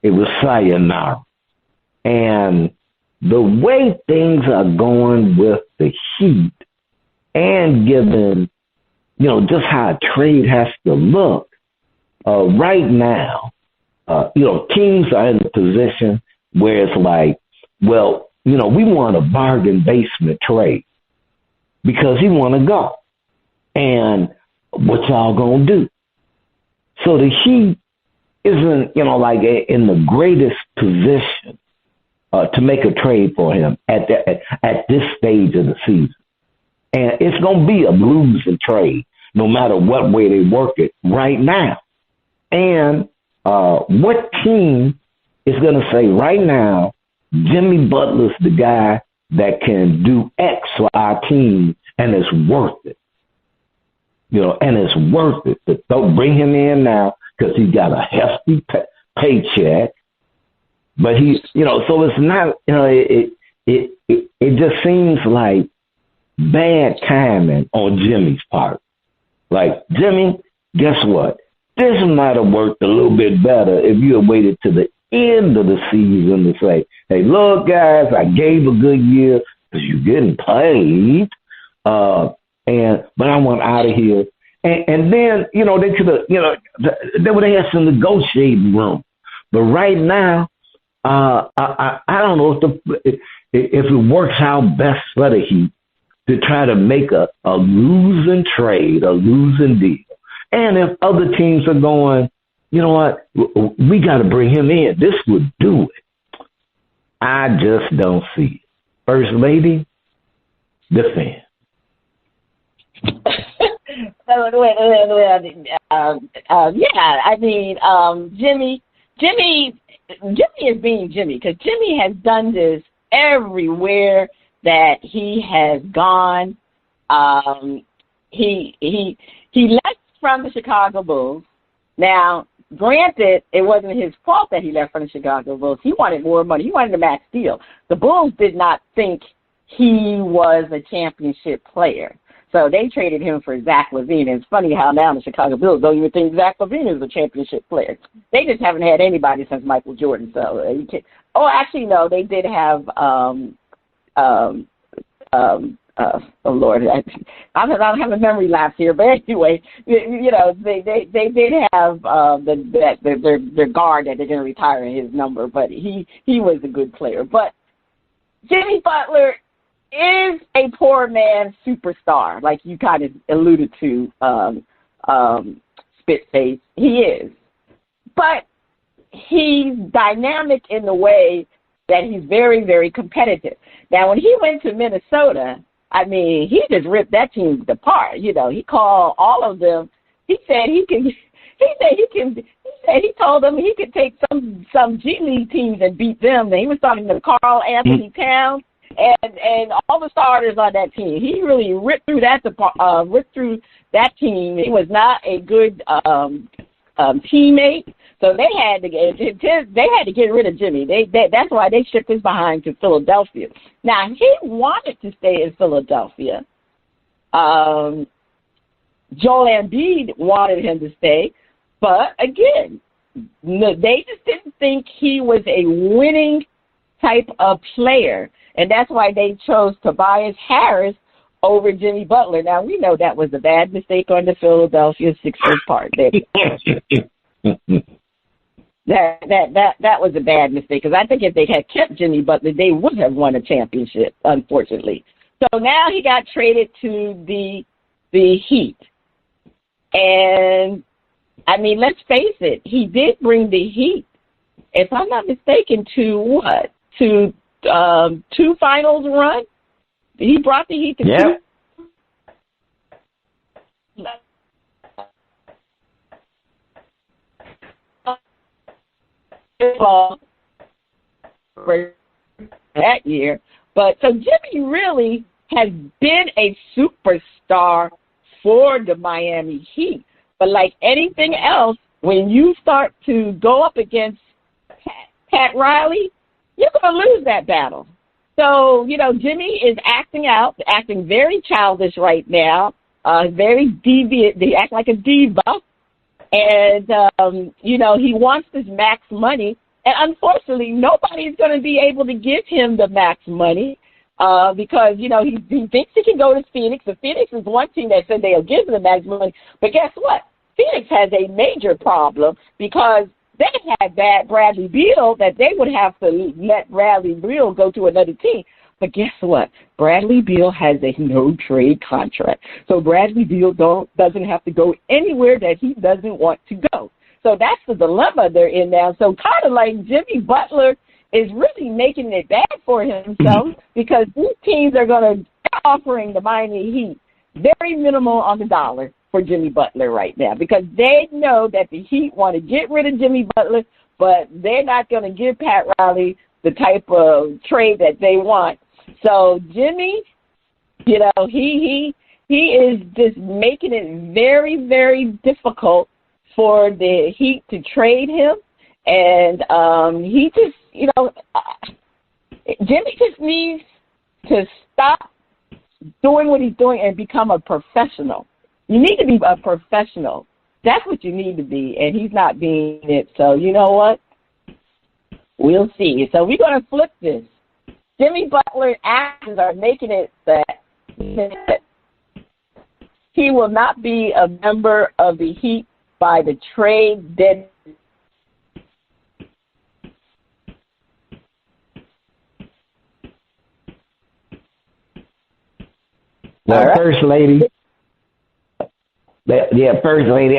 it was sayonara. And the way things are going with the Heat, and given, you know, just how a trade has to look right now, you know, teams are in a position where it's like, well, you know, we want a bargain basement trade because he want to go. And what y'all going to do? So the Heat isn't, you know, like in the greatest position to make a trade for him at this stage of the season. And it's going to be a losing trade no matter what way they work it right now. And what team is going to say right now, Jimmy Butler's the guy that can do X for our team, and it's worth it. You know, and it's worth it. Don't bring him in now because he's got a hefty paycheck. But he, you know, so it's not, you know, it just seems like bad timing on Jimmy's part. Like, Jimmy, guess what? This might have worked a little bit better if you had waited to the end of the season to say, hey, look, guys, I gave a good year because you're getting paid, but I want out of here. And then, you know, they could have, you know, they would have had some negotiating room. But right now, I don't know if it works out best for the Heat to try to make a losing trade, a losing deal. And if other teams are going, you know what, we got to bring him in. This would do it. I just don't see it. First Lady, defend. Yeah, I mean, Jimmy is being Jimmy because Jimmy has done this everywhere that he has gone. He left from the Chicago Bulls. Now, granted, it wasn't his fault that he left from the Chicago Bulls. He wanted more money. He wanted a max deal. The Bulls did not think he was a championship player. So they traded him for Zach LaVine. And it's funny how now the Chicago Bulls don't even think Zach LaVine is a championship player. They just haven't had anybody since Michael Jordan. So you can't. Oh, actually, no, they did have oh Lord, I'm having a memory lapse here. But anyway, you know, they did have their guard that they're going to retire his number, but he was a good player. But Jimmy Butler is a poor man's superstar, like you kind of alluded to, Spitface. He is, but he's dynamic in the way that he's very, very competitive. Now, when he went to Minnesota, I mean, he just ripped that team apart. You know, he called all of them. He said he told them he could take some G League teams and beat them. And he was talking to Carl Anthony Towns and all the starters on that team. He really ripped through that team. He was not a good teammate. So they had to get rid of Jimmy. That's why they shipped his behind to Philadelphia. Now he wanted to stay in Philadelphia. Joel Embiid wanted him to stay, but again, they just didn't think he was a winning type of player, and that's why they chose Tobias Harris over Jimmy Butler. Now we know that was a bad mistake on the Philadelphia Sixers part. That was a bad mistake because I think if they had kept Jimmy Butler, they would have won a championship, unfortunately. So now he got traded to the the Heat. And, I mean, let's face it, he did bring the Heat, if I'm not mistaken, to what? To 2 finals run? He brought the Heat to 2. That year. But so Jimmy really has been a superstar for the Miami Heat. But like anything else, when you start to go up against Pat Riley, you're going to lose that battle. So, you know, Jimmy is acting very childish right now, very deviant. They act like a diva. And, you know, he wants this max money. And unfortunately, nobody's going to be able to give him the max money because, you know, he thinks he can go to Phoenix. The Phoenix is one team that said they'll give him the max money. But guess what? Phoenix has a major problem because they had that Bradley Beal that they would have to let Bradley Beal go to another team. But guess what? Bradley Beal has a no-trade contract. So Bradley Beal doesn't have to go anywhere that he doesn't want to go. So that's the dilemma they're in now. So kind of like Jimmy Butler is really making it bad for himself because these teams are going to offering the Miami Heat very minimal on the dollar for Jimmy Butler right now because they know that the Heat want to get rid of Jimmy Butler, but they're not going to give Pat Riley the type of trade that they want. So Jimmy, you know, he is just making it very, very difficult for the Heat to trade him. And he just, you know, Jimmy just needs to stop doing what he's doing and become a professional. You need to be a professional. That's what you need to be, and he's not being it. So you know what? We'll see. So we're going to flip this. Jimmy Butler's actions are making it that he will not be a member of the Heat by the trade deadline. Well, right. First Lady,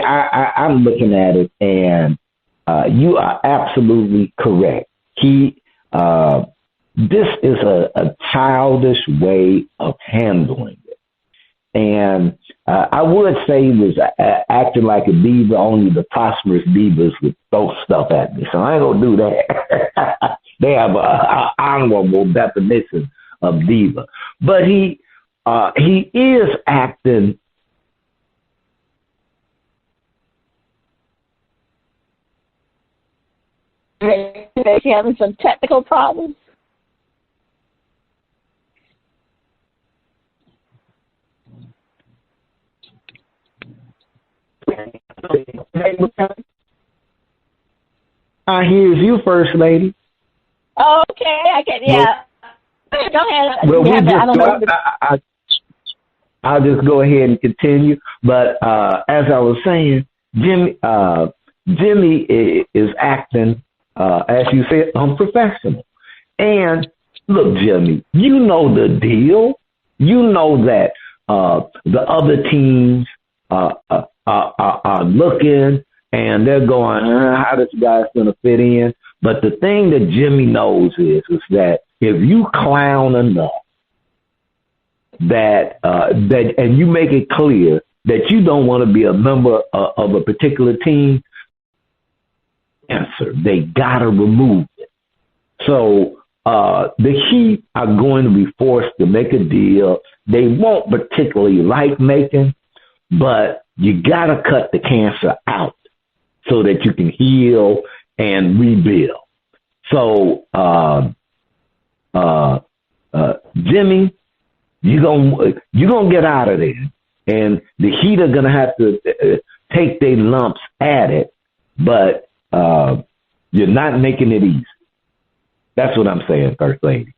I'm looking at it, and you are absolutely correct. This is a childish way of handling it. And I would say he was acting like a diva, only the prosperous divas would throw stuff at me. So I ain't going to do that. They have an honorable definition of diva. But he is acting. They're having some technical problems. Here's you, First Lady. Oh, okay, I can. Yeah. Go ahead. Well, I'll just go ahead and continue. But as I was saying, Jimmy is acting, as you said, unprofessional. And look, Jimmy, you know the deal. You know that the other teams are looking and they're going, how this guy's going to fit in. But the thing that Jimmy knows is that if you clown enough, that and you make it clear that you don't want to be a member of a particular team, answer, they gotta remove it. So the Heat are going to be forced to make a deal they won't particularly like making, but you gotta cut the cancer out so that you can heal and rebuild. So Jimmy, you're gonna get out of there, and the Heat are gonna have to take their lumps at it, but you're not making it easy. That's what I'm saying, First Lady.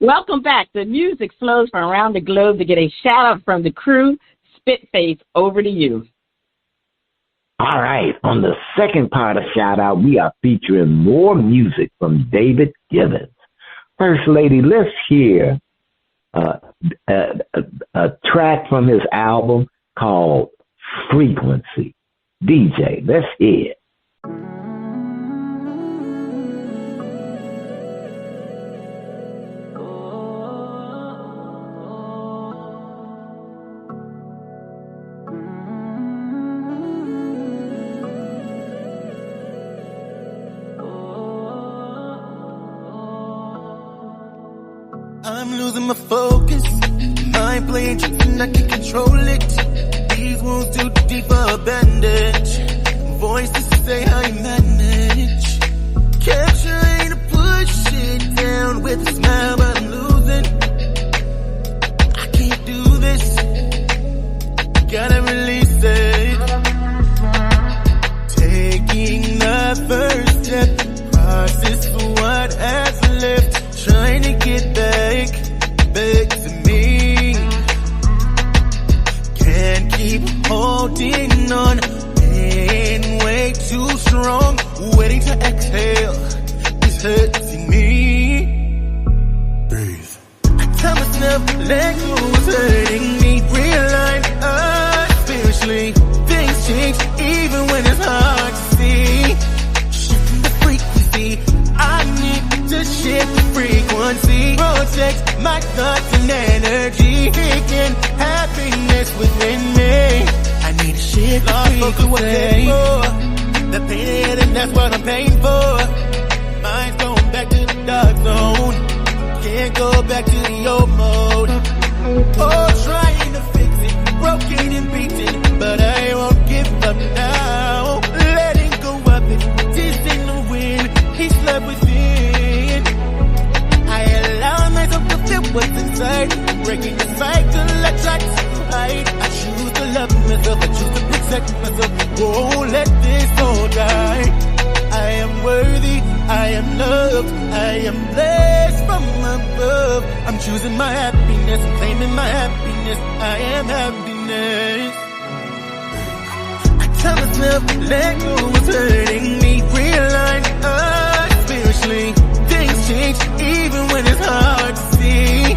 Welcome welcome back. The music flows from around the globe to get a shout-out from the crew. Spitface, over to you. All right. On the second part of shout-out, we are featuring more music from David Givens. First Lady, let's hear a track from his album called Frequency. DJ, let's hear it. I'm losing my focus. Mind playing tricks and I can't control it. These wounds too deep for a bandage. Voices say how you manage. Capturing to push it down with a smile, but I'm losing. I can't do this. Gotta release it. Taking the first step. Process for what has left. Trying to get back to me. Can't keep holding on. Pain way too strong. Waiting to exhale is hurting me. Breathe. I tell myself let go is hurting me. Realign us spiritually. Things change even when it's hard to see. Shifting the frequency. I need to shift the frequency. Protect my thoughts and energy. Taking happiness within me. I need to shift the frequency. The pain ahead and that's what I'm paying for. Mind's going back to the dark zone. Can't go back to the old mode. Oh, trying to fix it. Broken and beaten. But I won't give up now. Letting go of it. Tasting the wind. He's left within. I allow myself to feel what's inside. Breaking the cycle, I try to hide. I choose to love myself, I choose to protect myself. Won't let this all die. I am worthy, I am loved, I am blessed from above. I'm choosing my happiness, I'm claiming my happiness. I am happiness. I tell myself, let go what's hurting me. Realign us spiritually. Things change even when it's hard to see.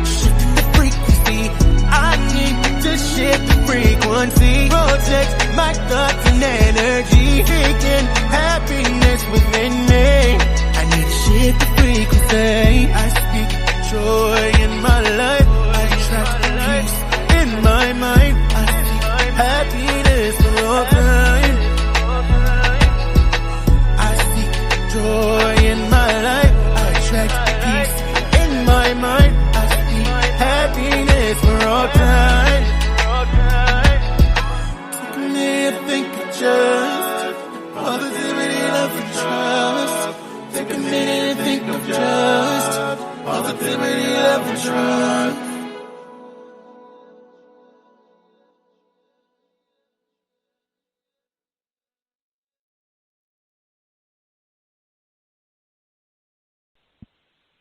Shifting the frequency. I need to shift the frequency. Protect my thoughts and energy. Taking happiness within me. I need to shift the frequency. I speak joy in my life. I attract peace in my mind. I seek happiness for all time. I seek joy in my life. I attract peace in my mind. I seek happiness for all time. Take a minute, think of just positivity, love, and trust. Take a minute and think of just positivity, love, and trust.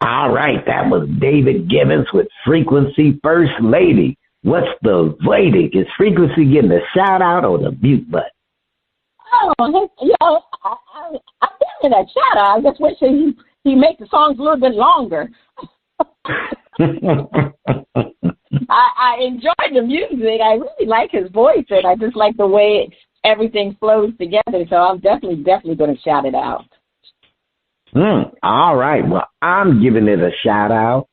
All right, that was David Givens with Frequency. First Lady, what's the verdict? Is Frequency getting a shout out or the mute button? Oh, I'm giving that shout out. I just wish he make the songs a little bit longer. I enjoy the music. I really like his voice, and I just like the way everything flows together. So I'm definitely going to shout it out. All right. Well, I'm giving it a shout out.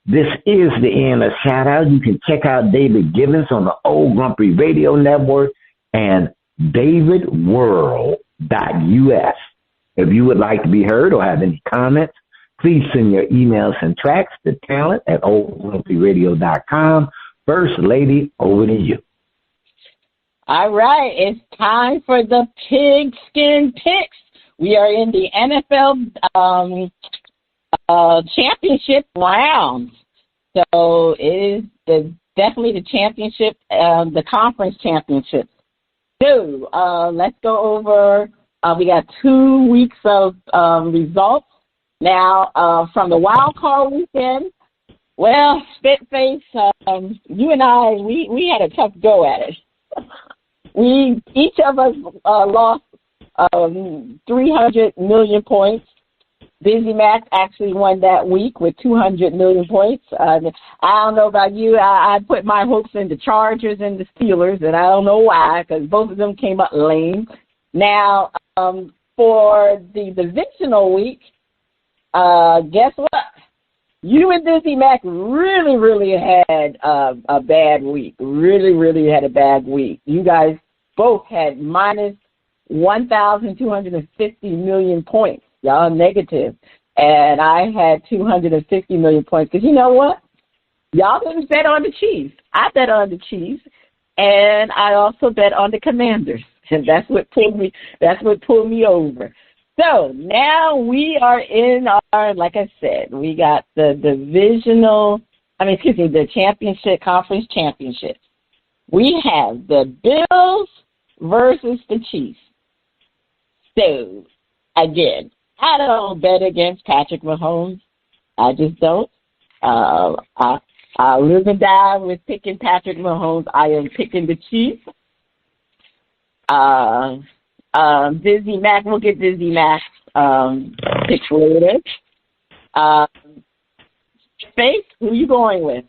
This is the end of shout out. You can check out David Givens on the Old Grumpy Radio Network and davidworld.us. If you would like to be heard or have any comments, please send your emails and tracks to talent@oldgrumpyradio.com. First Lady, over to you. All right. It's time for the Pigskin Picks. We are in the NFL championship rounds. So it is definitely the championship, the conference championship. So let's go over, we got 2 weeks of results. Now, from the wild card weekend, Well, Spitface, you and I, we had a tough go at it. Each of us lost 300 million points. Busy Mac actually won that week with 200 million points. I don't know about you. I put my hopes in the Chargers and the Steelers, and I don't know why, because both of them came up lame. Now, for the divisional week, guess what? You and Busy Mac really had a bad week. Really had a bad week. You guys both had minus 1,250 million points. Y'all negative. And I had 250 million points. Because you know what? Y'all didn't bet on the Chiefs. I bet on the Chiefs. And I also bet on the Commanders. And that's what pulled me over. So now we are in our, like I said, we got the the championship, conference championships. We have the Bills versus the Chiefs. So, again, I don't bet against Patrick Mahomes. I just don't. I live and die with picking Patrick Mahomes. I am picking the Chiefs. Busy Mac, we'll get Busy Mac picks later. Faith, who are you going with?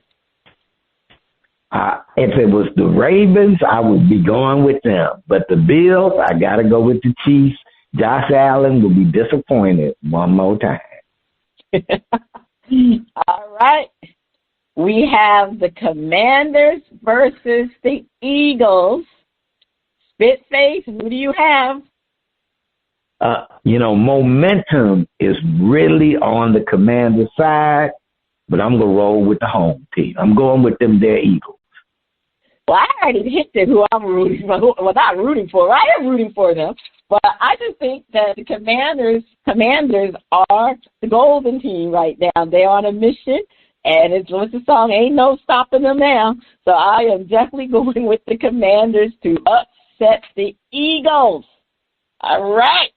If it was the Ravens, I would be going with them. But the Bills, I got to go with the Chiefs. Josh Allen will be disappointed one more time. All right. We have the Commanders versus the Eagles. Spitface, who do you have? Momentum is really on the Commander side, but I'm going to roll with the home team. I'm going with them, their Eagles. Well, I already hinted who I'm rooting for. Well, not rooting for. I am rooting for them. But I just think that the Commanders are the golden team right now. They're on a mission, and what's the song? Ain't no stopping them now. So I am definitely going with the Commanders to upset the Eagles. All right.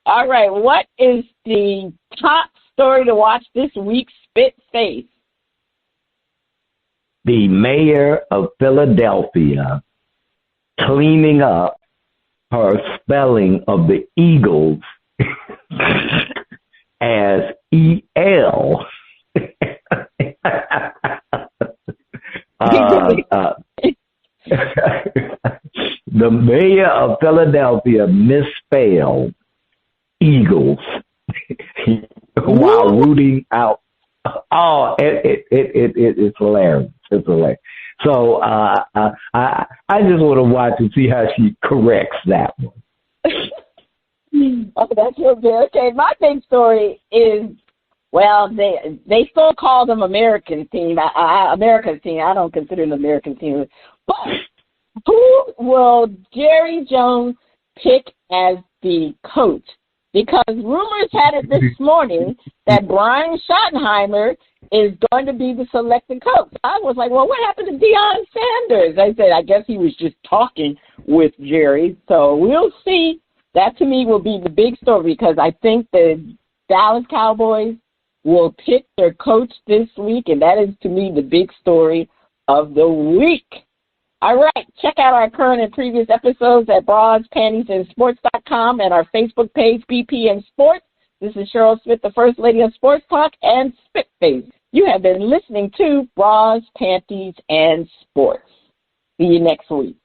What is the top story to watch this week, Spitface? The mayor of Philadelphia cleaning up her spelling of the Eagles as E-L. The mayor of Philadelphia misspelled Eagles while rooting out. Oh, it's hilarious. It's hilarious. So I just want to watch and see how she corrects that one. Oh, that's real good. Okay, my big story is, well, they still call them American team. America's team. I don't consider them American team. But who will Jerry Jones pick as the coach? Because rumors had it this morning that Brian Schottenheimer is going to be the selected coach. I was like, well, what happened to Deion Sanders? I said, I guess he was just talking with Jerry. So we'll see. That, to me, will be the big story because I think the Dallas Cowboys will pick their coach this week, and that is, to me, the big story of the week. All right, check out our current and previous episodes at Bras, Panties, and Sports.com and our Facebook page, BPN Sports. This is Cheryl Smith, the First Lady of Sports Talk, and Spitface. You have been listening to Bras, Panties, and Sports. See you next week.